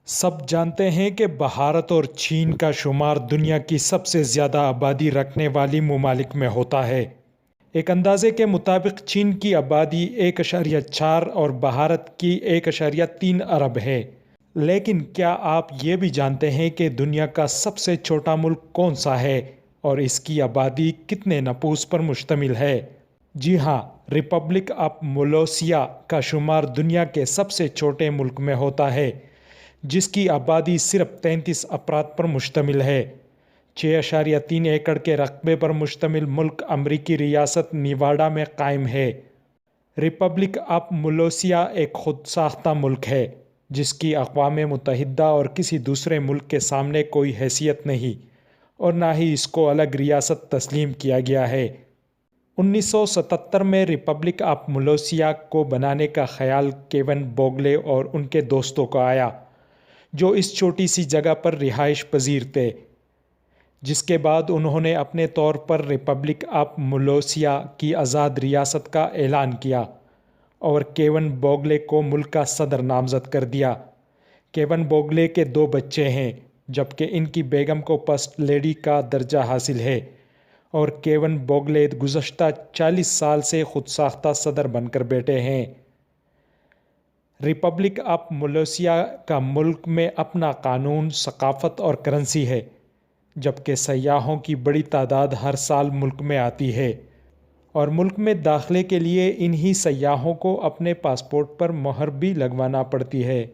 سب جانتے ہیں کہ بھارت اور چین کا شمار دنیا کی سب سے زیادہ آبادی رکھنے والی ممالک میں ہوتا ہے۔ ایک اندازے کے مطابق چین کی آبادی 1.4 اور بھارت کی 1.3 ارب ہے۔ لیکن کیا آپ یہ بھی جانتے ہیں کہ دنیا کا سب سے چھوٹا ملک کون سا ہے اور اس کی آبادی کتنے نفوس پر مشتمل ہے؟ جی ہاں، ریپبلک آف ملائیشیا کا شمار دنیا کے سب سے چھوٹے ملک میں ہوتا ہے، جس کی آبادی صرف 33 افراد پر مشتمل ہے۔ 6.3 ایکڑ کے رقبے پر مشتمل ملک امریکی ریاست نیواڈا میں قائم ہے۔ ریپبلک آف ملائیشیا ایک خود ساختہ ملک ہے، جس کی اقوام متحدہ اور کسی دوسرے ملک کے سامنے کوئی حیثیت نہیں اور نہ ہی اس کو الگ ریاست تسلیم کیا گیا ہے۔ 1977 میں ریپبلک آف ملائیشیا کو بنانے کا خیال کیون بوگلے اور ان کے دوستوں کو آیا، جو اس چھوٹی سی جگہ پر رہائش پذیر تھے، جس کے بعد انہوں نے اپنے طور پر ریپبلک آف ملائیشیا کی آزاد ریاست کا اعلان کیا اور کیون بوگلے کو ملک کا صدر نامزد کر دیا۔ کیون بوگلے کے 2 بچے ہیں، جبکہ ان کی بیگم کو فرسٹ لیڈی کا درجہ حاصل ہے، اور کیون بوگلے گزشتہ 40 سال سے خود ساختہ صدر بن کر بیٹھے ہیں۔ ریپبلک آف ملائیشیا کا ملک میں اپنا قانون، ثقافت اور کرنسی ہے، جبکہ سیاحوں کی بڑی تعداد ہر سال ملک میں آتی ہے اور ملک میں داخلے کے لیے انہی سیاحوں کو اپنے پاسپورٹ پر مہر بھی لگوانا پڑتی ہے۔